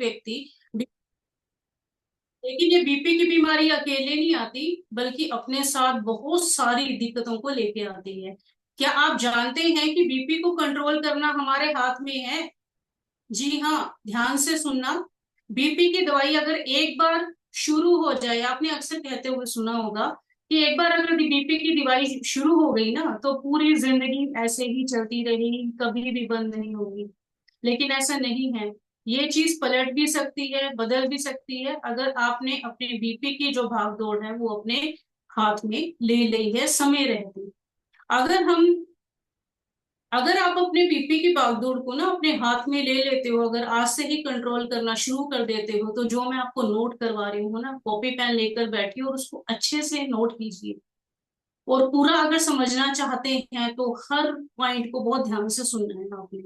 व्यक्ति। लेकिन ये बीपी की बीमारी अकेले नहीं आती, बल्कि अपने साथ बहुत सारी दिक्कतों को लेके आती है। क्या आप जानते हैं कि बीपी को कंट्रोल करना हमारे हाथ में है? जी हाँ, ध्यान से सुनना। बीपी की दवाई अगर एक बार शुरू हो जाए, आपने अक्सर कहते हुए सुना होगा कि एक बार अगर बीपी की दवाई शुरू हो गई ना, तो पूरी जिंदगी ऐसे ही चलती रहेगी, कभी भी बंद नहीं होगी। लेकिन ऐसा नहीं है। ये चीज पलट भी सकती है, बदल भी सकती है, अगर आपने अपने बीपी की जो भागदौड़ है वो अपने हाथ में ले ली है समय रहते। अगर हम अगर आप अपने बीपी की भागदौड़ को ना अपने हाथ में ले लेते हो, अगर आज से ही कंट्रोल करना शुरू कर देते हो, तो जो मैं आपको नोट करवा रही हूँ ना, कॉपी पेन लेकर बैठिए और उसको अच्छे से नोट कीजिए। और पूरा अगर समझना चाहते हैं तो हर पॉइंट को बहुत ध्यान से सुनना है आपने,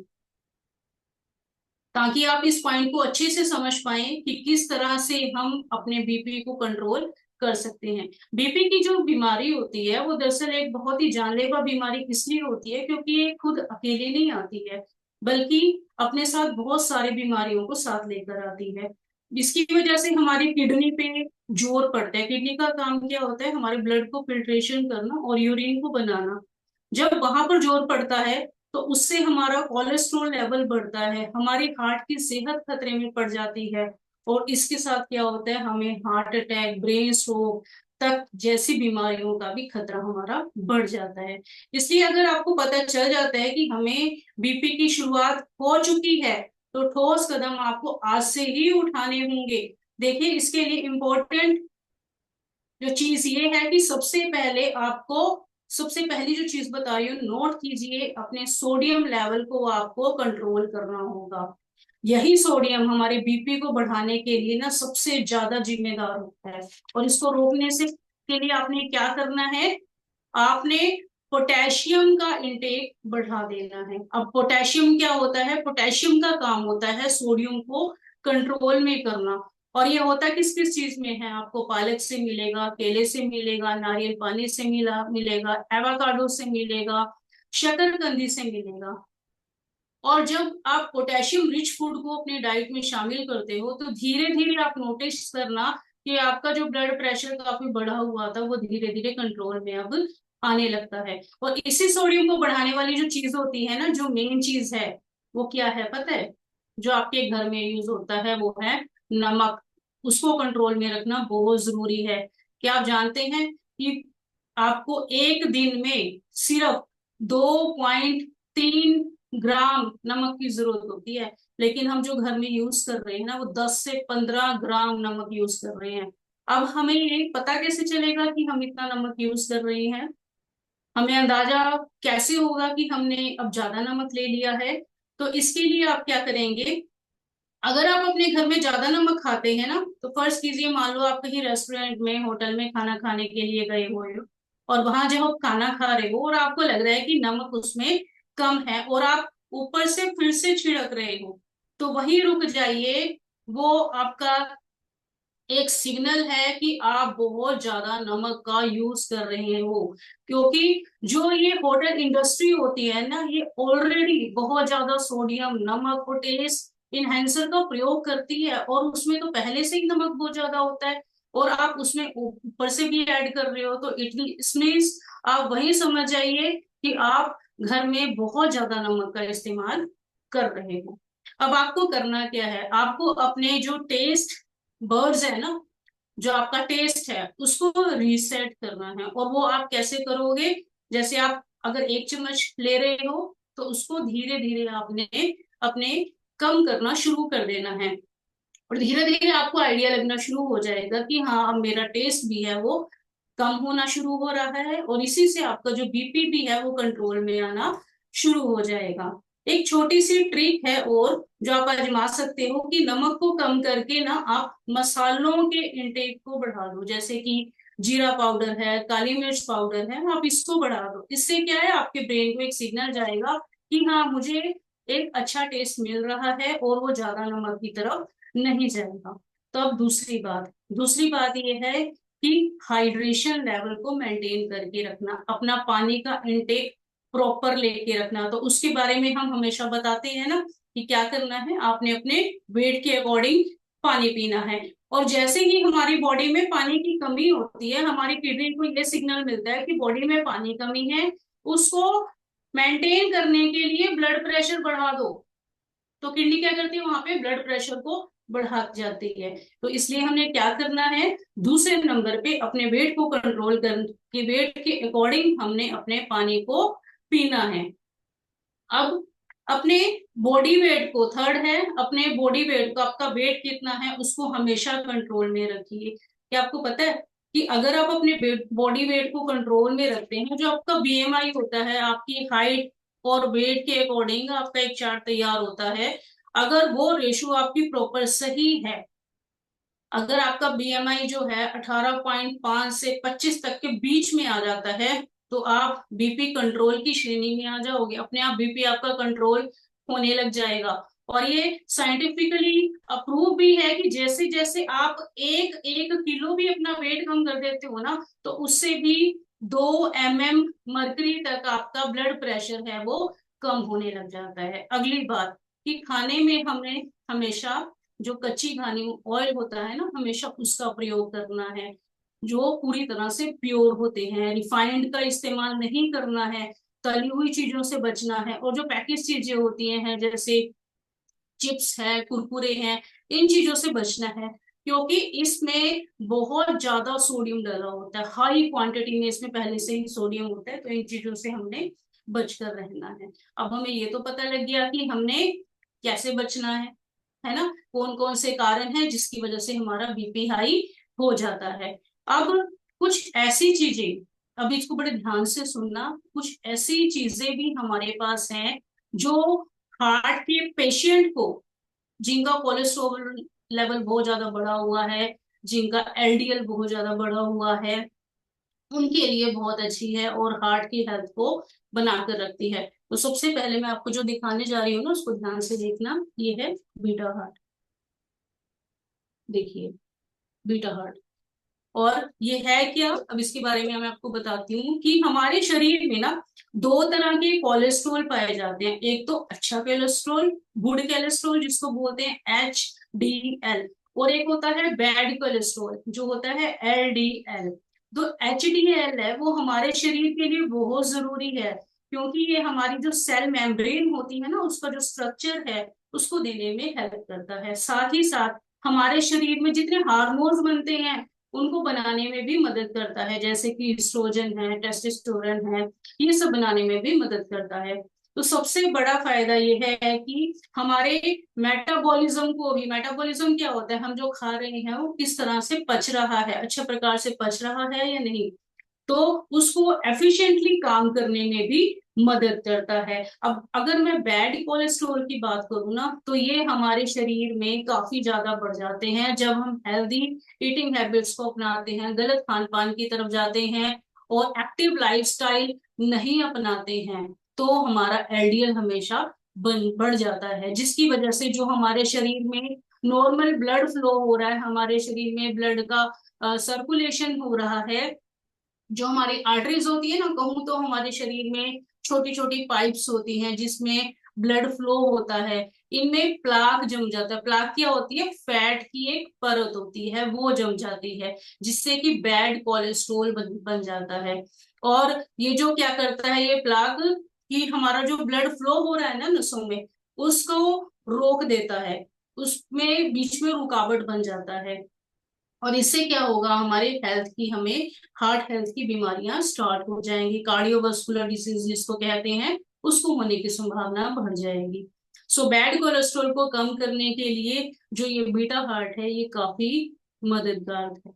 ताकि आप इस पॉइंट को अच्छे से समझ पाए कि किस तरह से हम अपने बीपी को कंट्रोल कर सकते हैं। बीपी की जो बीमारी होती है वो दरअसल एक बहुत ही जानलेवा बीमारी इसलिए होती है क्योंकि ये खुद अकेले नहीं आती है, बल्कि अपने साथ बहुत सारी बीमारियों को साथ लेकर आती है। इसकी वजह से हमारी किडनी पे जोर पड़ता है। किडनी का काम क्या होता है? हमारे ब्लड को फिल्ट्रेशन करना और यूरिन को बनाना। जब वहां पर जोर पड़ता है तो उससे हमारा कोलेस्ट्रॉल लेवल बढ़ता है, हमारी हार्ट की सेहत खतरे में पड़ जाती है। और इसके साथ क्या होता है? हमें हार्ट अटैक, ब्रेन स्ट्रोक तक जैसी बीमारियों का भी खतरा हमारा बढ़ जाता है। इसलिए अगर आपको पता चल जाता है कि हमें बीपी की शुरुआत हो चुकी है, तो ठोस कदम आपको आज से ही उठाने होंगे। देखिए, इसके लिए इम्पोर्टेंट जो चीज ये है कि सबसे पहली जो चीज बता रही हूँ, नोट कीजिए, अपने सोडियम लेवल को आपको कंट्रोल करना होगा। यही सोडियम हमारे बीपी को बढ़ाने के लिए ना सबसे ज्यादा जिम्मेदार होता है। और इसको रोकने से के लिए आपने क्या करना है? आपने पोटेशियम का इंटेक बढ़ा देना है। अब पोटेशियम क्या होता है? पोटेशियम का काम होता है सोडियम को कंट्रोल में करना। और ये होता किस किस चीज में है? आपको पालक से मिलेगा, केले से मिलेगा, नारियल पानी से मिलेगा, एवोकाडो से मिलेगा, शकरकंदी से मिलेगा। और जब आप पोटेशियम रिच फूड को अपनी डाइट में शामिल करते हो, तो धीरे धीरे आप नोटिस करना कि आपका जो ब्लड प्रेशर काफी बढ़ा हुआ था वो धीरे धीरे कंट्रोल में अब आने लगता है। और इसी सोडियम को बढ़ाने वाली जो चीज होती है ना, जो मेन चीज है, वो क्या है पता है? जो आपके घर में यूज होता है वो है नमक। उसको कंट्रोल में रखना बहुत जरूरी है। क्या आप जानते हैं कि आपको एक दिन में सिर्फ 2.3 ग्राम नमक की जरूरत होती है। लेकिन हम जो घर में यूज कर रहे हैं ना, वो 10 से 15 ग्राम नमक यूज कर रहे हैं। अब हमें ये पता कैसे चलेगा कि हम इतना नमक यूज कर रहे हैं? हमें अंदाजा कैसे होगा कि हमने अब ज्यादा नमक ले लिया है? तो इसके लिए आप क्या करेंगे? अगर आप अपने घर में ज्यादा नमक खाते हैं ना, तो फर्ज कीजिए, मान लो आप कहीं रेस्टोरेंट में, होटल में खाना खाने के लिए गए हुए हो, और वहां जब आप खाना खा रहे हो और आपको लग रहा है कि नमक उसमें कम है, और आप ऊपर से फिर से छिड़क रहे हो, तो वही रुक जाइए। वो आपका एक सिग्नल है कि आप बहुत ज्यादा नमक का यूज कर रहे हो। क्योंकि जो ये होटल इंडस्ट्री होती है ना, ये ऑलरेडी बहुत ज्यादा सोडियम, नमक और टेस्ट इनहेंसर का प्रयोग करती है, और उसमें तो पहले से ही नमक बहुत ज्यादा होता है, और आप उसमें ऊपर से भी ऐड कर रहे हो, तो इसमें आप वही समझ जाइए कि आप घर में बहुत ज्यादा नमक का इस्तेमाल कर रहे हो। अब आपको करना क्या है? आपको अपने जो टेस्ट बर्ड्स है ना, जो आपका टेस्ट है, उसको रीसेट करना है। और वो आप कैसे करोगे? जैसे आप अगर 1 चम्मच ले रहे हो, तो उसको धीरे धीरे आपने अपने कम करना शुरू कर देना है। और धीरे धीरे आपको आइडिया लगना शुरू हो जाएगा कि हाँ, अब मेरा टेस्ट भी है वो कम होना शुरू हो रहा है, और इसी से आपका जो बीपी भी है वो कंट्रोल में आना शुरू हो जाएगा। एक छोटी सी ट्रिक है और जो आप आजमा सकते हो कि नमक को कम करके ना आप मसालों के इंटेक को बढ़ा दो। जैसे कि जीरा पाउडर है, काली मिर्च पाउडर है, आप इसको बढ़ा दो। इससे क्या है? आपके ब्रेन को एक सिग्नल जाएगा कि हाँ, मुझे एक अच्छा टेस्ट मिल रहा है, और वो ज्यादा नमक की तरफ नहीं जाएगा। तो अब दूसरी बात ये है कि हाइड्रेशन लेवल को मेंटेन करके रखना, अपना पानी का इंटेक प्रॉपर लेके रखना। तो उसके बारे में हम हमेशा बताते हैं ना कि क्या करना है, आपने अपने वेट के अकॉर्डिंग पानी पीना है। और जैसे ही हमारी बॉडी में पानी की कमी होती है, हमारी किडनी को ये सिग्नल मिलता है कि बॉडी में पानी कमी है, उसको मेंटेन करने के लिए ब्लड प्रेशर बढ़ा दो। तो किडनी क्या करती है, वहां पे ब्लड प्रेशर को बढ़ा जाती है। तो इसलिए हमने क्या करना है, दूसरे नंबर पे अपने वेट को कंट्रोल करके वेट के अकॉर्डिंग हमने अपने पानी को पीना है। अब अपने बॉडी वेट को, थर्ड है, अपने बॉडी वेट को, आपका वेट कितना है उसको हमेशा कंट्रोल में रखिए। क्या आपको पता है कि अगर आप अपने बॉडी वेट को कंट्रोल में रखते हैं, जो आपका बीएमआई होता है, आपकी हाइट और वेट के अकॉर्डिंग आपका एक चार्ट तैयार होता है, अगर वो रेशो आपकी प्रॉपर सही है, अगर आपका बीएमआई जो है 18.5 से 25 तक के बीच में आ जाता है, तो आप बीपी कंट्रोल की श्रेणी में आ जाओगे, अपने आप बीपी आपका कंट्रोल होने लग जाएगा। और ये साइंटिफिकली अप्रूव भी है कि जैसे जैसे आप एक एक किलो भी अपना वेट कम कर देते हो ना, तो उससे भी 2 mm मर्करी तक आपका ब्लड प्रेशर है वो कम होने लग जाता है। अगली बात कि खाने में हमें हमेशा जो कच्ची घानी ऑयल होता है ना, हमेशा उसका प्रयोग करना है, जो पूरी तरह से प्योर होते हैं। रिफाइंड का इस्तेमाल नहीं करना है, तली हुई चीजों से बचना है, और जो पैकेज चीजें होती हैं जैसे चिप्स है, कुरकुरे हैं, इन चीजों से बचना है, क्योंकि इसमें बहुत ज्यादा सोडियम डला होता है, हाई क्वांटिटी में इसमें पहले से ही सोडियम होता है। तो इन चीजों से हमने बचकर रहना है। अब हमें ये तो पता लग गया कि हमने कैसे बचना है ना, कौन कौन से कारण हैं जिसकी वजह से हमारा बीपी हाई हो जाता है। अब कुछ ऐसी चीजें, अब इसको बड़े ध्यान से सुनना, कुछ ऐसी चीजें भी हमारे पास हैं जो हार्ट के पेशेंट को, जिनका कोलेस्ट्रॉल लेवल बहुत ज्यादा बढ़ा हुआ है, जिनका एलडीएल बहुत ज्यादा बढ़ा हुआ है, उनके लिए बहुत अच्छी है और हार्ट की हेल्थ को बनाकर रखती है। तो सबसे पहले मैं आपको जो दिखाने जा रही हूँ ना, उसको ध्यान से देखना, ये है बीटा हार्ट। देखिए, बीटा हार्ट। और ये है क्या, अब इसके बारे में मैं आपको बताती हूँ कि हमारे शरीर में ना 2 तरह के कोलेस्ट्रॉल पाए जाते हैं। एक तो अच्छा कोलेस्ट्रॉल, गुड कोलेस्ट्रॉल जिसको बोलते हैं HDL, और एक होता है बैड कोलेस्ट्रॉल जो होता है LDL। तो HDL है वो हमारे शरीर के लिए बहुत जरूरी है, क्योंकि ये हमारी जो सेल मेम्ब्रेन होती है ना, उसका जो स्ट्रक्चर है उसको देने में हेल्प करता है। साथ ही साथ हमारे शरीर में जितने हार्मोन्स बनते हैं उनको बनाने में भी मदद करता है, जैसे कि एस्ट्रोजन है, टेस्टोस्टेरोन है, ये सब बनाने में भी मदद करता है। तो सबसे बड़ा फायदा ये है कि हमारे मेटाबॉलिज्म को भी, मेटाबॉलिज्म क्या होता है, हम जो खा रहे हैं वो किस तरह से पच रहा है, अच्छे प्रकार से पच रहा है या नहीं, तो उसको एफिशिएंटली काम करने में भी मदद करता है। अब अगर मैं बैड कोलेस्ट्रॉल की बात करूँ ना, तो ये हमारे शरीर में काफी ज्यादा बढ़ जाते हैं जब हम हेल्दी ईटिंग हैबिट्स को अपनाते हैं, गलत खान पान की तरफ जाते हैं और एक्टिव लाइफस्टाइल नहीं अपनाते हैं, तो हमारा एलडीएल हमेशा बढ़ जाता है, जिसकी वजह से जो हमारे शरीर में नॉर्मल ब्लड फ्लो हो रहा है, हमारे शरीर में ब्लड का सर्कुलेशन हो रहा है, जो हमारी आर्टरीज होती है ना, कहूँ तो हमारे शरीर में छोटी छोटी पाइप्स होती हैं जिसमें ब्लड फ्लो होता है, इनमें प्लाक जम जाता है। प्लाक क्या होती है, फैट की एक परत होती है, वो जम जाती है, जिससे कि बैड कोलेस्ट्रोल बन जाता है। और ये जो क्या करता है, ये प्लाक कि हमारा जो ब्लड फ्लो हो रहा है ना नसों में, उसको रोक देता है, उसमें बीच में रुकावट बन जाता है। और इससे क्या होगा, हमारे हेल्थ की, हमें हार्ट हेल्थ की बीमारियां स्टार्ट हो जाएंगी, कार्डियोवास्कुलर डिसीज जिसको कहते हैं, उसको होने की संभावना बढ़ जाएगी। सो बैड कोलेस्ट्रॉल को कम करने के लिए जो ये बीटा हार्ट है, ये काफी मददगार है।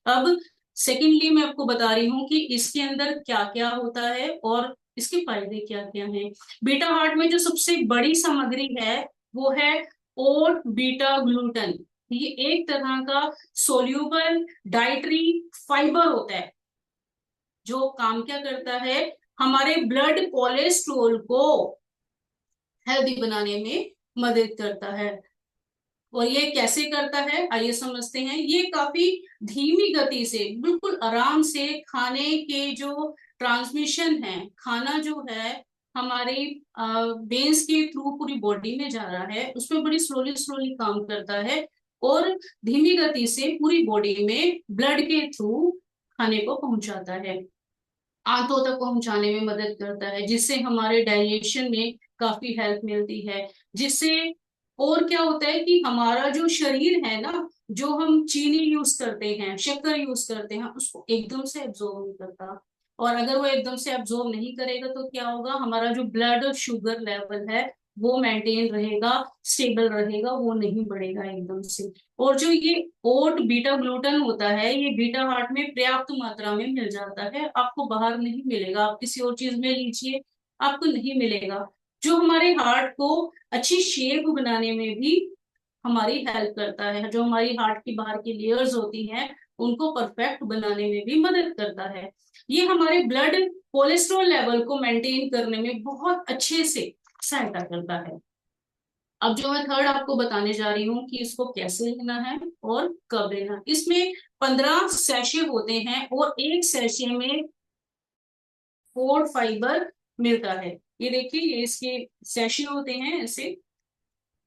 अब सेकेंडली मैं आपको बता रही हूँ कि इसके अंदर क्या क्या होता है और इसके फायदे क्या क्या हैं। बीटा हार्ट में जो सबसे बड़ी सामग्री है वो है ओट बीटा ग्लूटन। ये एक तरह का सोल्यूबल डाइटरी फाइबर होता है, जो काम क्या करता है, हमारे ब्लड कोलेस्ट्रोल को हेल्दी बनाने में मदद करता है। और ये कैसे करता है, आइए समझते हैं। ये काफी धीमी गति से, बिल्कुल आराम से खाने के जो ट्रांसमिशन है, खाना जो है हमारे वेन्स के थ्रू पूरी बॉडी में जा रहा है, उसमें बड़ी स्लोली स्लोली काम करता है और धीमी गति से पूरी बॉडी में ब्लड के थ्रू खाने को पहुंचाता है, आंतों तक पहुंचाने में मदद करता है, जिससे हमारे डाइजेशन में काफी हेल्प मिलती है। जिससे और क्या होता है कि हमारा जो शरीर है ना, जो हम चीनी यूज करते हैं, शक्कर यूज करते हैं, उसको एकदम से एब्जॉर्ब नहीं करता। और अगर वो एकदम से एब्जॉर्ब नहीं करेगा तो क्या होगा, हमारा जो ब्लड शुगर लेवल है वो मेंटेन रहेगा, स्टेबल रहेगा, वो नहीं बढ़ेगा एकदम से। और जो ये ओट बीटा ग्लूटन होता है, ये बीटा हार्ट में पर्याप्त मात्रा में मिल जाता है, आपको बाहर नहीं मिलेगा। आप किसी और चीज में लीजिए, आपको नहीं मिलेगा। जो हमारे हार्ट को अच्छी शेप बनाने में भी हमारी हेल्प करता है, जो हमारी हार्ट की बाहर की लेयर्स होती हैं उनको परफेक्ट बनाने में भी मदद करता है। ये हमारे ब्लड कोलेस्ट्रॉल लेवल को मेंटेन करने में बहुत अच्छे से सहायता करता है। अब जो मैं थर्ड आपको बताने जा रही हूँ कि इसको कैसे लेना है और कब लेना है। इसमें 15 सैशे होते हैं और एक सैशे में 4 फाइबर मिलता है। ये देखिए, ये इसके सैशे होते हैं ऐसे।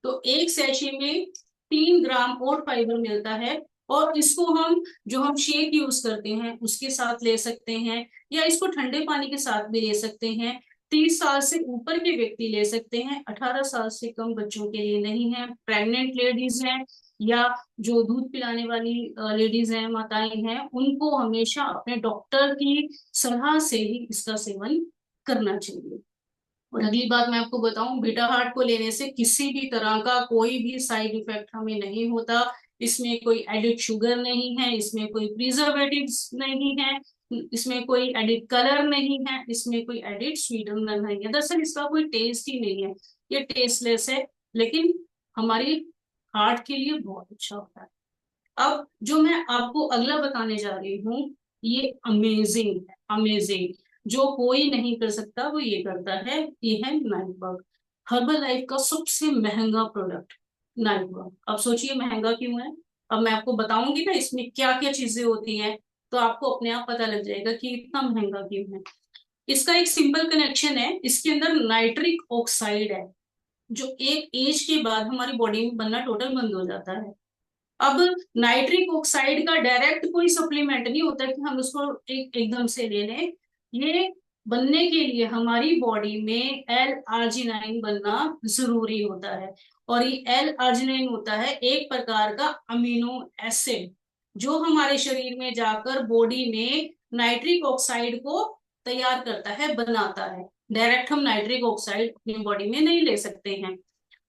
तो एक सैशे में 3 ग्राम ओट फाइबर मिलता है। और इसको हम शेक यूज करते हैं उसके साथ ले सकते हैं, या इसको ठंडे पानी के साथ भी ले सकते हैं। 30 साल से ऊपर के व्यक्ति ले सकते हैं, 18 साल से कम बच्चों के लिए नहीं है। प्रेग्नेंट लेडीज हैं या जो दूध पिलाने वाली लेडीज हैं, माताएं हैं, उनको हमेशा अपने डॉक्टर की सलाह से ही इसका सेवन करना चाहिए। और अगली बात मैं आपको बताऊं, बीटा हार्ट को लेने से किसी भी तरह का कोई भी साइड इफेक्ट हमें नहीं होता। इसमें कोई एडिड शुगर नहीं है, इसमें कोई प्रिजर्वेटिव्स नहीं है, इसमें कोई एडिड कलर नहीं है, इसमें कोई एडिड स्वीटनर नहीं है। दरअसल इसका कोई टेस्ट ही नहीं है, ये टेस्टलेस है, लेकिन हमारी हार्ट के लिए बहुत अच्छा होता है। अब जो मैं आपको अगला बताने जा रही हूँ, ये अमेजिंग है, अमेजिंग। जो कोई नहीं कर सकता वो ये करता है, ये है नाइट वर्क। हर्बल लाइफ का सबसे महंगा प्रोडक्ट नाइट वर्क। अब सोचिए महंगा क्यों है। अब मैं आपको बताऊंगी ना इसमें क्या क्या चीजें होती हैं, तो आपको अपने आप पता लग जाएगा कि इतना महंगा क्यों है। इसका एक सिंपल कनेक्शन है, इसके अंदर नाइट्रिक ऑक्साइड है, जो एक एज के बाद हमारी बॉडी में बनना टोटल बंद हो जाता है। अब नाइट्रिक ऑक्साइड का डायरेक्ट कोई सप्लीमेंट नहीं होता कि हम उसको एकदम से ले लें। ये बनने के लिए हमारी बॉडी में एल आर्जिनाइन बनना जरूरी होता है। और ये एल आर्जिनाइन होता है एक प्रकार का अमीनो एसिड, जो हमारे शरीर में जाकर बॉडी में नाइट्रिक ऑक्साइड को तैयार करता है, बनाता है। डायरेक्ट हम नाइट्रिक ऑक्साइड अपनी बॉडी में नहीं ले सकते हैं।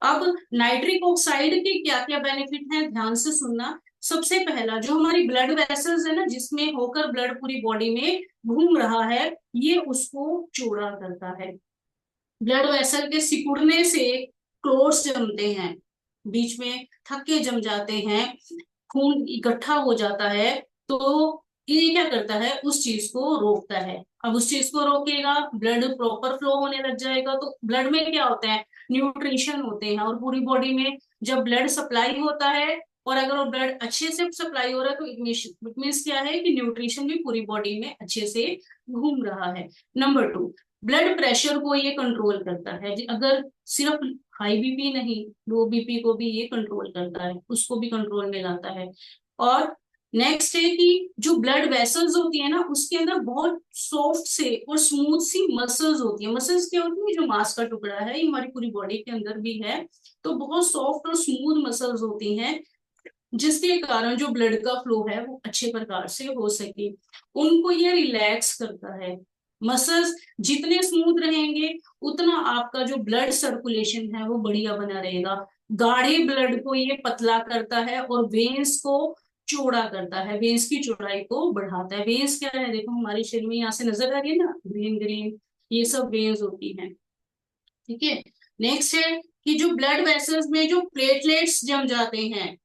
अब नाइट्रिक ऑक्साइड के क्या क्या बेनिफिट हैं, ध्यान से सुनना। सबसे पहला, जो हमारी ब्लड वेसल्स है ना, जिसमें होकर ब्लड पूरी बॉडी में घूम रहा है, ये उसको चौड़ा करता है। ब्लड वेसल के सिकुड़ने से क्लोट्स जमते हैं, बीच में थक्के जम जाते हैं, खून इकट्ठा हो जाता है। तो ये क्या करता है, उस चीज को रोकता है। अब उस चीज को रोकेगा, ब्लड प्रॉपर फ्लो होने लग जाएगा। तो ब्लड में क्या होता है, न्यूट्रिशन होते हैं, और पूरी बॉडी में जब ब्लड सप्लाई होता है, और अगर वो ब्लड अच्छे से सप्लाई हो रहा है, तो इट मीन्स क्या है कि न्यूट्रिशन भी पूरी बॉडी में अच्छे से घूम रहा है। नंबर 2, ब्लड प्रेशर को ये कंट्रोल करता है। अगर सिर्फ हाई बीपी नहीं, लो बीपी को भी ये कंट्रोल करता है, उसको भी कंट्रोल में लाता है। और नेक्स्ट है कि जो ब्लड वेसल्स होती है ना, उसके अंदर बहुत सॉफ्ट से और स्मूथ सी मसल्स होती है। मसल्स क्या होती है, जो मांस का टुकड़ा है, ये हमारी पूरी बॉडी के अंदर भी है। तो बहुत सॉफ्ट और स्मूथ मसल्स होती हैं, जिसके कारण जो ब्लड का फ्लो है वो अच्छे प्रकार से हो सके। उनको ये रिलैक्स करता है। मसल्स जितने स्मूथ रहेंगे, उतना आपका जो ब्लड सर्कुलेशन है वो बढ़िया बना रहेगा। गाढ़े ब्लड को ये पतला करता है और वेन्स को चौड़ा करता है, वेन्स की चौड़ाई को बढ़ाता है। वेन्स क्या है, देखो हमारे शरीर में यहाँ से नजर आ रही है ना, ग्रीन ग्रीन, ये सब वेन्स होती हैं। ठीक है। नेक्स्ट है कि जो ब्लड वेसल्स में जो प्लेटलेट्स जम जाते हैं,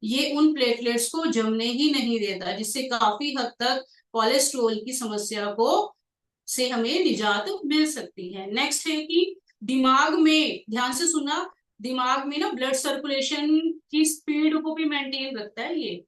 ये उन प्लेटलेट्स को जमने ही नहीं देता, जिससे काफी हद तक कोलेस्ट्रोल की समस्या को से हमें निजात मिल सकती है। नेक्स्ट है कि दिमाग में, ध्यान से सुना, दिमाग में ना ब्लड सर्कुलेशन की स्पीड को भी मेंटेन रखता है ये।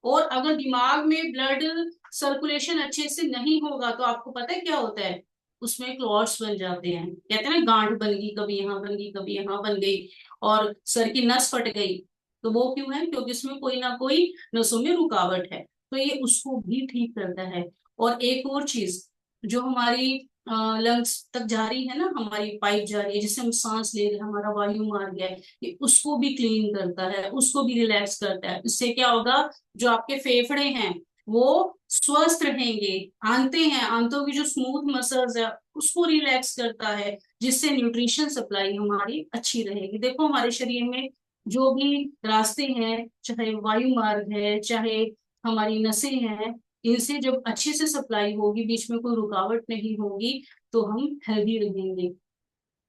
और अगर दिमाग में ब्लड सर्कुलेशन अच्छे से नहीं होगा तो आपको पता है क्या होता है, उसमें क्लॉट्स बन जाते हैं, कहते हैं ना गांठ बन गई, कभी यहाँ बन गई कभी यहाँ बन गई, और सर की नस फट गई। तो वो क्यों है? क्योंकि उसमें कोई ना कोई नसों में रुकावट है। तो ये उसको भी ठीक करता है। और एक और चीज, जो हमारी लंग्स तक जा रही है ना, हमारी पाइप जा रही है जिससे हम सांस ले रहे हैं, हमारा वायु मार्ग है, ये उसको भी क्लीन करता है, उसको भी रिलैक्स करता है। इससे क्या होगा, जो आपके फेफड़े हैं वो स्वस्थ रहेंगे। आंते हैं, आंतों की जो स्मूथ मसल्स है उसको रिलैक्स करता है, जिससे न्यूट्रिशन सप्लाई हमारी अच्छी रहेगी। देखो हमारे शरीर में जो भी रास्ते हैं, चाहे वायु मार्ग है, चाहे हमारी नसें हैं, इनसे जब अच्छे से सप्लाई होगी, बीच में कोई रुकावट नहीं होगी, तो हम हेल्दी रहेंगे।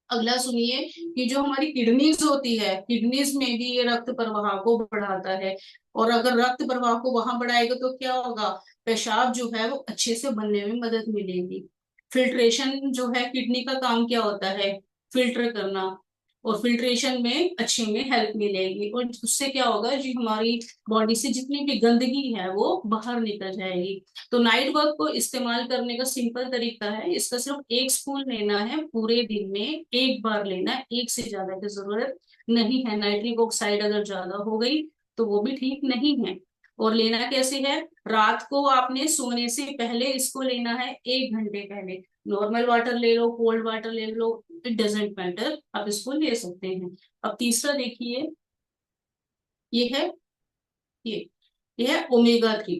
अगला सुनिए कि जो हमारी किडनीज होती है, किडनीज में भी ये रक्त प्रवाह को बढ़ाता है। और अगर रक्त प्रवाह को वहां बढ़ाएगा तो क्या होगा, पेशाब जो है वो अच्छे से बनने में मदद मिलेगी। फिल्ट्रेशन जो है, किडनी का काम क्या होता है, फिल्टर करना, और फिल्ट्रेशन में अच्छे में हेल्प मिलेगी, और उससे क्या होगा जी, हमारी बॉडी से जितनी भी गंदगी है वो बाहर निकल जाएगी। तो नाइट वर्क को इस्तेमाल करने का सिंपल तरीका है, इसका सिर्फ एक स्पून लेना है, पूरे दिन में एक बार लेना है, एक से ज्यादा की जरूरत नहीं है। नाइट्रिक ऑक्साइड अगर ज्यादा हो गई तो वो भी ठीक नहीं है। और लेना कैसे है, रात को आपने सोने से पहले इसको लेना है, 1 घंटे पहले। नॉर्मल वाटर ले लो, कोल्ड वाटर ले लो, इट डजेंट मैटर, आप इसको ले सकते हैं। अब तीसरा देखिए, ये है, ये ये है ओमेगा 3।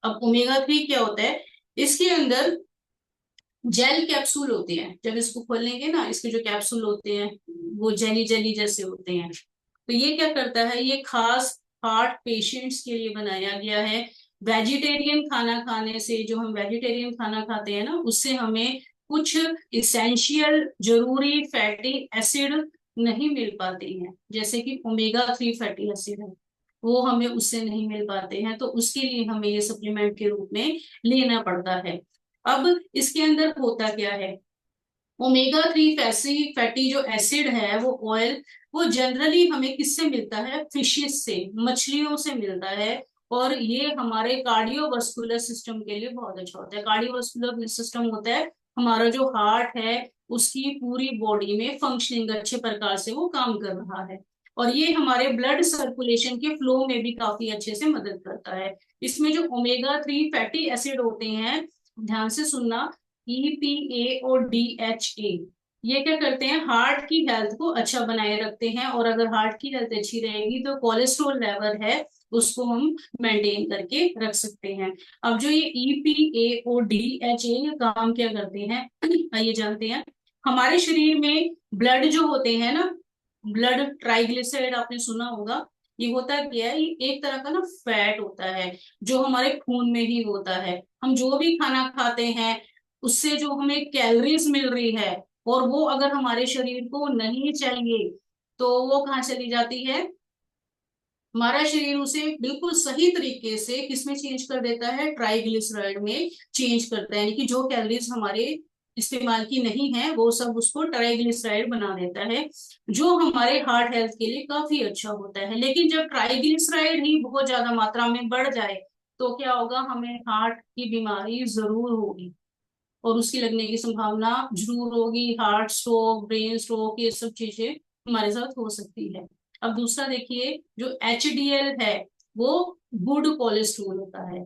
अब ओमेगा 3 क्या होता है, इसके अंदर जेल कैप्सूल होते हैं, जब इसको खोलेंगे ना, इसके जो कैप्सूल होते हैं वो जेली जेली जैसे होते हैं। तो ये क्या करता है, ये खास हार्ट पेशेंट्स के लिए बनाया गया है। वेजिटेरियन खाना खाने से, जो हम वेजिटेरियन खाना खाते हैं ना, उससे हमें कुछ इसेंशियल जरूरी फैटी एसिड नहीं मिल पाते हैं, जैसे कि ओमेगा 3 फैटी एसिड है, वो हमें उससे नहीं मिल पाते हैं, तो उसके लिए हमें ये सप्लीमेंट के रूप में लेना पड़ता है। अब इसके अंदर होता क्या है, ओमेगा 3 फैटी जो एसिड है, वो ऑयल, वो जनरली हमें किससे मिलता है, फिशेस से, मछलियों से मिलता है। और ये हमारे कार्डियोवास्कुलर सिस्टम के लिए बहुत अच्छा होता है। कार्डियोवास्कुलर सिस्टम होता है हमारा जो हार्ट है, उसकी पूरी बॉडी में फंक्शनिंग अच्छे प्रकार से वो काम कर रहा है। और ये हमारे ब्लड सर्कुलेशन के फ्लो में भी काफी अच्छे से मदद करता है। इसमें जो ओमेगा 3 फैटी एसिड होते हैं, ध्यान से सुनना, EPA और DHA, ये क्या करते हैं, हार्ट की हेल्थ को अच्छा बनाए रखते हैं। और अगर हार्ट की हेल्थ अच्छी रहेगी तो कोलेस्ट्रॉल लेवल है उसको हम मेंटेन करके रख सकते हैं। अब जो ये EPA और DHA ये काम क्या करते हैं, आइए जानते हैं। हमारे शरीर में ब्लड जो होते हैं ना, ब्लड ट्राइग्लिसराइड आपने सुना होगा, ये होता क्या है, ये एक तरह का ना फैट होता है, जो हमारे खून में ही होता है। हम जो भी खाना खाते हैं उससे जो हमें कैलोरीज मिल रही है, और वो अगर हमारे शरीर को नहीं चाहिए, तो वो कहाँ चली जाती है, हमारा शरीर उसे बिल्कुल सही तरीके से किसमें चेंज कर देता है, ट्राइग्लिसराइड में चेंज करता है। यानी कि जो कैलोरीज हमारे इस्तेमाल की नहीं है, वो सब उसको ट्राइग्लिसराइड बना देता है, जो हमारे हार्ट हेल्थ के लिए काफी अच्छा होता है। लेकिन जब ट्राइग्लिसराइड ही बहुत ज्यादा मात्रा में बढ़ जाए, तो क्या होगा, हमें हार्ट की बीमारी जरूर होगी, और उसकी लगने की संभावना जरूर होगी। हार्ट स्ट्रोक, ब्रेन स्ट्रोक, ये सब चीजें हमारे साथ हो सकती है। अब दूसरा देखिए, जो HDL है, वो गुड कोलेस्ट्रोल होता है,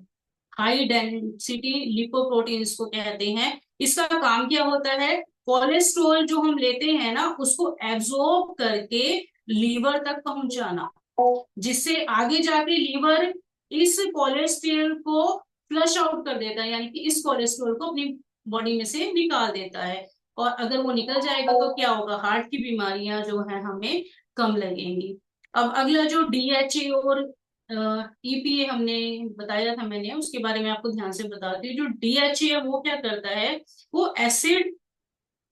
हाई डेंसिटी लिपोप्रोटीन इसको कहते हैं। इसका काम क्या होता है, कोलेस्ट्रॉल जो हम लेते हैं ना, उसको एब्जॉर्ब करके लीवर तक पहुंचाना, जिससे आगे जाके लीवर इस कोलेस्ट्रॉल को फ्लश आउट कर देता है, यानी कि इस कोलेस्ट्रॉल को अपनी बॉडी में से निकाल देता है। और अगर वो निकल जाएगा तो क्या होगा, हार्ट की बीमारियां जो है हमें कम लगेंगी। अब अगला जो DHA और EPA हमने बताया था, मैंने उसके बारे में आपको ध्यान से बताती हूँ। जो DHA है वो क्या करता है, वो एसिड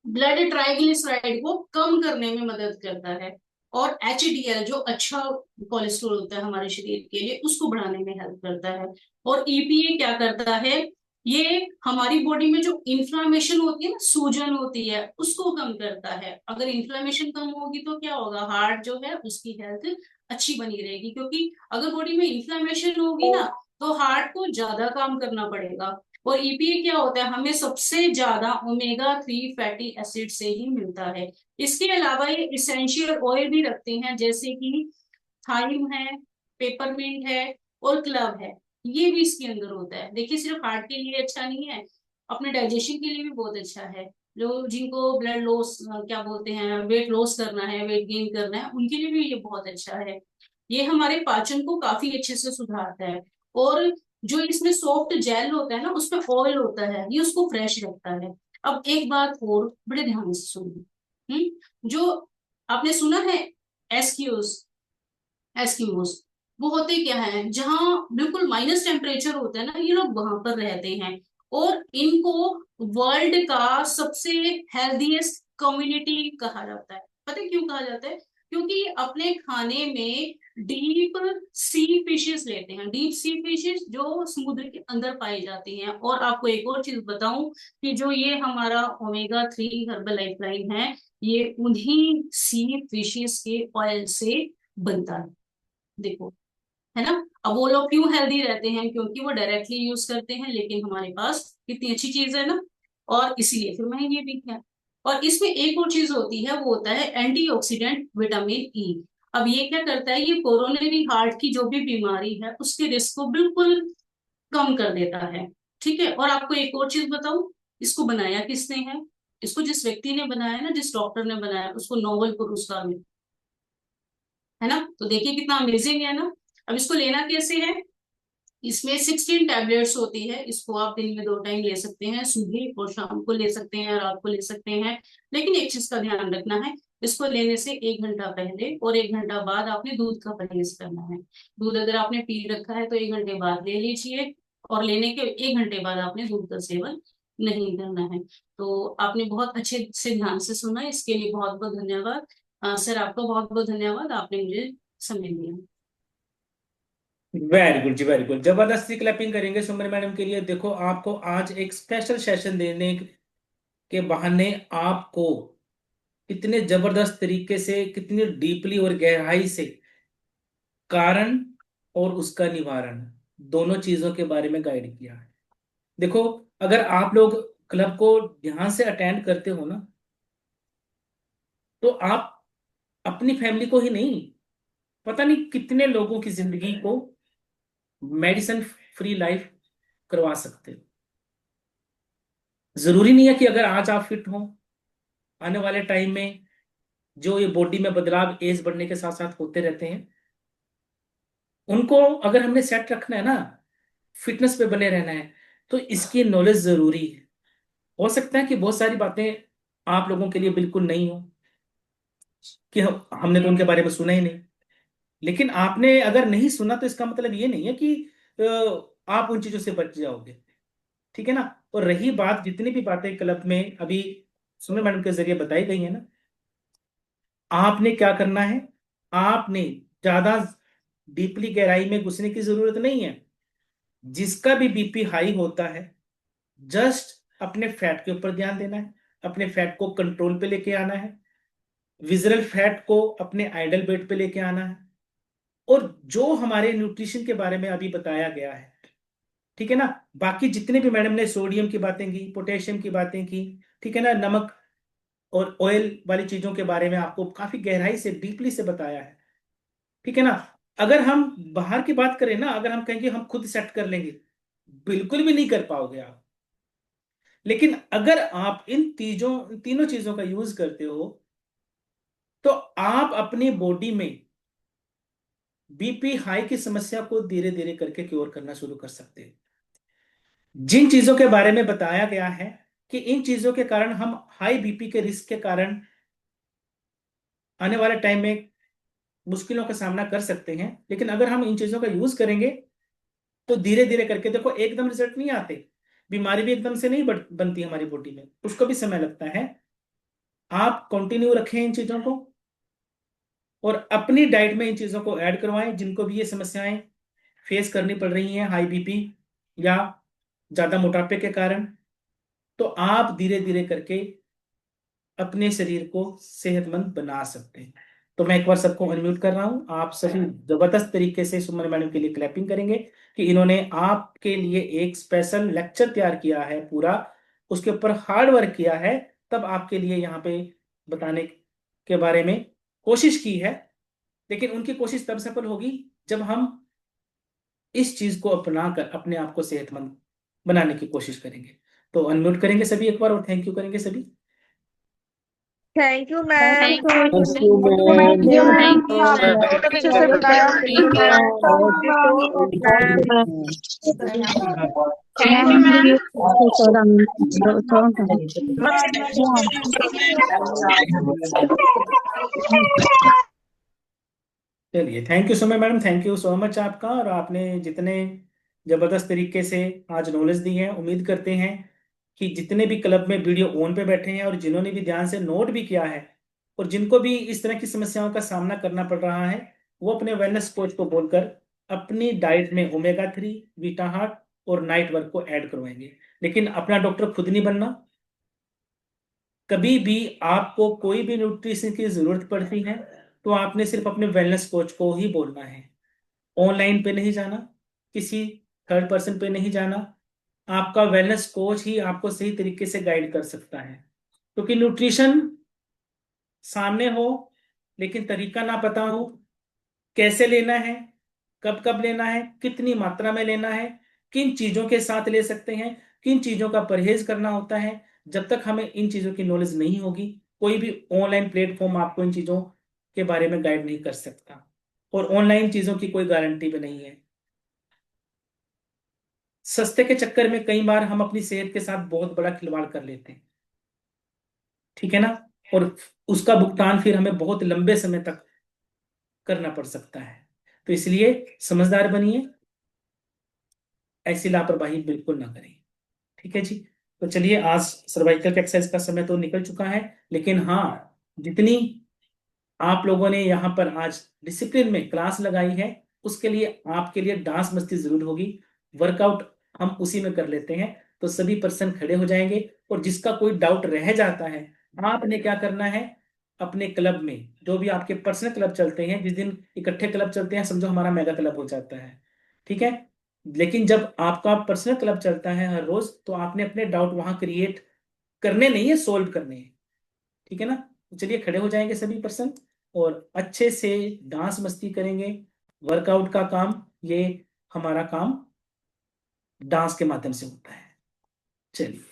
ब्लड ट्राइग्लिसराइड को कम करने में मदद करता है। और HDL जो अच्छा कोलेस्ट्रॉल होता है हमारे शरीर के लिए, उसको बढ़ाने में हेल्प करता है। और EPA क्या करता है, ये हमारी बॉडी में जो इन्फ्लामेशन होती है ना, सूजन होती है, उसको कम करता है। अगर इन्फ्लामेशन कम होगी तो क्या होगा, हार्ट जो है उसकी हेल्थ अच्छी बनी रहेगी। क्योंकि अगर बॉडी में इन्फ्लामेशन होगी ना, तो हार्ट को ज्यादा काम करना पड़ेगा, और ईपीए क्या होता है, हमें सबसे ज्यादा ओमेगा 3 फैटी एसिड से ही मिलता है। इसके अलावा ये इसेंशियल ऑयल भी रखते हैं, जैसे कि थाइम है, पेपरमिंट है और क्लव है। ये भी इसके अंदर होता है। देखिए, सिर्फ हार्ट के लिए अच्छा नहीं है, अपने डाइजेशन के लिए भी बहुत अच्छा है। जो जिनको ब्लड लॉस, क्या बोलते हैं, वेट लॉस करना है, वेट गेन करना है, उनके लिए भी ये बहुत अच्छा है। ये हमारे पाचन को काफी अच्छे से सुधारता है। और जो इसमें सॉफ्ट जेल होता है ना, उसमें ऑयल होता है, ये उसको फ्रेश रखता है। अब एक बात और बड़े ध्यान से सुनिए। जो आपने सुना है एस्क्यूज, एस्किमोस, वो होते क्या है, जहाँ बिल्कुल माइनस टेम्परेचर होता है ना, ये लोग वहां पर रहते हैं। और इनको वर्ल्ड का सबसे हेल्दीएस्ट कम्युनिटी कहा जाता है। पता है क्यों कहा जाता है? क्योंकि अपने खाने में डीप सी फिशेस लेते हैं, डीप सी फिशेस जो समुद्र के अंदर पाई जाती हैं। और आपको एक और चीज बताऊं, कि जो ये हमारा ओमेगा 3 हर्बल लाइफलाइन है, ये उन्हीं सी फिशेस के ऑयल से बनता है। देखो, है ना। अब वो लोग क्यों हेल्दी रहते हैं? क्योंकि वो डायरेक्टली यूज करते हैं, लेकिन हमारे पास कितनी अच्छी चीज है ना। और इसीलिए फिर महंगी भी है। और इसमें एक और चीज होती है, वो होता है एंटीऑक्सीडेंट विटामिन ई। अब ये क्या करता है, ये कोरोनरी हार्ट की जो भी बीमारी है उसके रिस्क को बिल्कुल कम कर देता है। ठीक है। और आपको एक और चीज बताऊं, इसको बनाया किसने है? इसको जिस व्यक्ति ने बनाया ना, जिस डॉक्टर ने बनाया, उसको नोबेल पुरस्कार मिला, है ना। तो देखिए कितना अमेजिंग है ना। अब इसको लेना कैसे है? इसमें 16 टैबलेट्स होती है। इसको आप दिन में 2 टाइम ले सकते हैं, सुबह और शाम को ले सकते हैं, रात को ले सकते हैं। लेकिन एक चीज का ध्यान रखना है, इसको लेने से 1 घंटा पहले और 1 घंटा बाद आपने दूध का परहेज करना है। दूध अगर आपने पी रखा है तो 1 घंटे बाद ले लीजिए। और लेने के 1 घंटे बाद आपने दूध का सेवन नहीं करना है। तो आपने बहुत अच्छे से ध्यान से सुना, इसके लिए बहुत बहुत धन्यवाद। सर, आपका बहुत बहुत धन्यवाद, आपने मुझे समय दिया। वेरी गुड जी, वेरी गुड। जबरदस्ती क्लैपिंग करेंगे सुमन मैडम के लिए। देखो, आपको आज एक स्पेशल सेशन देने के बहाने आपको कितने जबरदस्त तरीके से, कितनी डीपली और गहराई से कारण और उसका निवारण, दोनों चीजों के बारे में गाइड किया है। देखो, अगर आप लोग क्लब को ध्यान से अटेंड करते हो ना, तो आप अपनी फैमिली को ही नहीं, पता नहीं कितने लोगों की जिंदगी को मेडिसिन फ्री लाइफ करवा सकते हो। जरूरी नहीं है कि अगर आज आप फिट हो, आने वाले टाइम में जो ये बॉडी में बदलाव एज बढ़ने के साथ साथ होते रहते हैं, उनको अगर हमने सेट रखना है ना, फिटनेस पे बने रहना है, तो इसकी नॉलेज जरूरी है। हो सकता है कि बहुत सारी बातें आप लोगों के लिए बिल्कुल नहीं हो, कि हमने तो उनके बारे में सुना ही नहीं। लेकिन आपने अगर नहीं सुना तो इसका मतलब ये नहीं है कि आप उन चीजों से बच जाओगे। ठीक है ना। और रही बात, जितनी भी बातें क्लब में अभी सुमन मैडम के जरिए बताई गई है ना, आपने क्या करना है, आपने ज्यादा डीपली गहराई में घुसने की जरूरत नहीं है। जिसका भी बीपी हाई होता है, जस्ट अपने फैट के ऊपर ध्यान देना है, अपने फैट को कंट्रोल पे लेके आना है, विजरल फैट को अपने आइडल वेट पे लेके आना है। और जो हमारे न्यूट्रिशन के बारे में अभी बताया गया है, ठीक है ना, बाकी जितने भी मैडम ने सोडियम की बातें की, पोटेशियम की बातें की, ठीक है ना, नमक और ऑयल वाली चीजों के बारे में आपको काफी गहराई से, डीपली से बताया है। ठीक है ना। अगर हम बाहर की बात करें ना, अगर हम कहेंगे हम खुद सेट कर लेंगे, बिल्कुल भी नहीं कर पाओगे आप। लेकिन अगर आप इन तीनों चीजों का यूज करते हो, तो आप अपनी बॉडी में बीपी हाई की समस्या को धीरे धीरे करके क्योर करना शुरू कर सकते हैं। जिन चीजों के बारे में बताया गया है कि इन चीजों के कारण हम हाई बीपी के रिस्क के कारण आने वाले टाइम में मुश्किलों का सामना कर सकते हैं, लेकिन अगर हम इन चीजों का यूज करेंगे तो धीरे धीरे करके, देखो एकदम रिजल्ट नहीं आते, बीमारी भी एकदम से नहीं बनती हमारी बॉडी में, उसको भी समय लगता है। आप कंटिन्यू रखें इन चीजों को, और अपनी डाइट में इन चीजों को ऐड करवाएं। जिनको भी ये समस्याएं फेस करनी पड़ रही हैं, हाई बीपी या ज्यादा मोटापे के कारण, तो आप धीरे धीरे करके अपने शरीर को सेहतमंद बना सकते हैं। तो मैं एक बार सबको अनम्यूट कर रहा हूँ। आप सभी जबरदस्त तरीके से सुमन मैडम के लिए क्लैपिंग करेंगे कि इन्होंने आपके लिए एक स्पेशल लेक्चर तैयार किया है, पूरा उसके ऊपर हार्ड वर्क किया है, तब आपके लिए यहाँ पे बताने के बारे में कोशिश की है। लेकिन उनकी कोशिश तब सफल होगी जब हम इस चीज को अपना कर अपने आप को सेहतमंद बनाने की कोशिश करेंगे। तो अनम्यूट करेंगे सभी एक बार और थैंक यू करेंगे सभी। Thank you ma'am. Thank you Thank you, ma'am. ma'am. Thank you आपने मैम। बहुत अच्छे से बताया। Thank you ma'am. Thank you ma'am. चलिए, thank you so much madam, thank you so much आपका। और आपने जितने जबरदस्त तरीके से आज नॉलेज दी है, उम्मीद करते हैं कि जितने भी क्लब में वीडियो ऑन पे बैठे हैं और जिन्होंने भी ध्यान से नोट भी किया है और जिनको भी इस तरह की समस्याओं का सामना करना पड़ रहा है, वो अपने वेलनेस कोच को बोलकर अपनी डाइट में ओमेगा 3, बीटा हार्ट और नाइट वर्क को ऐड करवाएंगे। लेकिन अपना डॉक्टर खुद नहीं बनना। कभी भी आपको कोई भी न्यूट्रिशन की जरूरत पड़ती है तो आपने सिर्फ अपने वेलनेस कोच को ही बोलना है। ऑनलाइन पे नहीं जाना, किसी थर्ड पर्सन पे नहीं जाना। आपका वेलनेस कोच ही आपको सही तरीके से गाइड कर सकता है। क्योंकि न्यूट्रिशन सामने हो लेकिन तरीका ना पता हो, कैसे लेना है, कब कब लेना है, कितनी मात्रा में लेना है, किन चीजों के साथ ले सकते हैं, किन चीजों का परहेज करना होता है, जब तक हमें इन चीजों की नॉलेज नहीं होगी कोई भी ऑनलाइन प्लेटफॉर्म आपको इन चीजों के बारे में गाइड नहीं कर सकता। और ऑनलाइन चीजों की कोई गारंटी भी नहीं है। सस्ते के चक्कर में कई बार हम अपनी सेहत के साथ बहुत बड़ा खिलवाड़ कर लेते हैं, ठीक है ना। और उसका भुगतान फिर हमें बहुत लंबे समय तक करना पड़ सकता है। तो इसलिए समझदार बनिए, ऐसी लापरवाही बिल्कुल ना करें, ठीक है जी। तो चलिए, आज सर्वाइकल एक्सरसाइज का समय तो निकल चुका है, लेकिन हाँ, जितनी आप लोगों ने यहाँ पर आज डिसिप्लिन में क्लास लगाई है उसके लिए आपके लिए डांस मस्ती जरूर होगी। वर्कआउट हम उसी में कर लेते हैं। तो सभी पर्सन खड़े हो जाएंगे और जिसका कोई डाउट रह जाता है, आपने क्या करना है, अपने क्लब में जो भी आपके पर्सनल क्लब चलते हैं, जिस दिन इकट्ठे क्लब चलते हैं समझो हमारा मेगा क्लब हो जाता है, ठीक है। लेकिन जब आपका पर्सनल क्लब चलता है हर रोज, तो आपने अपने डाउट वहां क्रिएट करने नहीं है, सोल्व करने हैं, ठीक है ना। तो चलिए, खड़े हो जाएंगे सभी पर्सन और अच्छे से डांस मस्ती करेंगे। वर्कआउट का काम, ये हमारा काम डांस के माध्यम से होता है। चलिए,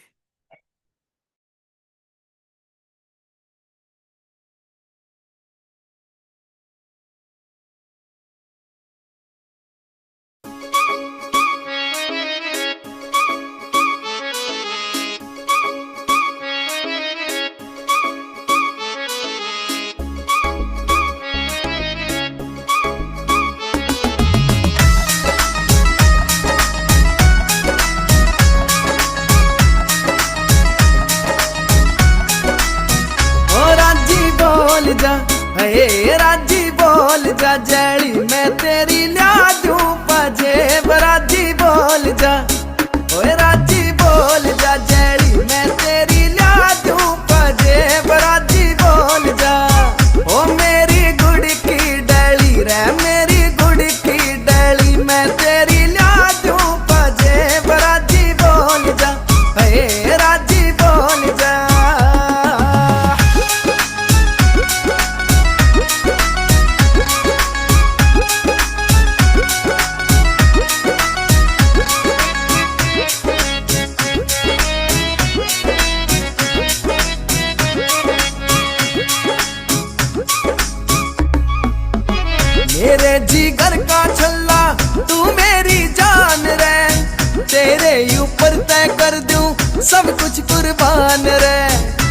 राजी बोल जा, जड़ी मैं तेरी लिया दूं पजेब। राजी बोल जा, ओए राजी बोल जा, जड़ी मैं तेरी लिया दूं पजेब। राजी बोल जा, ओ मेरी गुड़ की डली रे, मेरी गुड़ की डली मैं तेरी लिया दूं पजेब। राजी बोल जा, राजी बोल जा। मेरे जिगर का छल्ला तू मेरी जान रे, तेरे ऊपर तय कर दूं सब कुछ कुर्बान रे।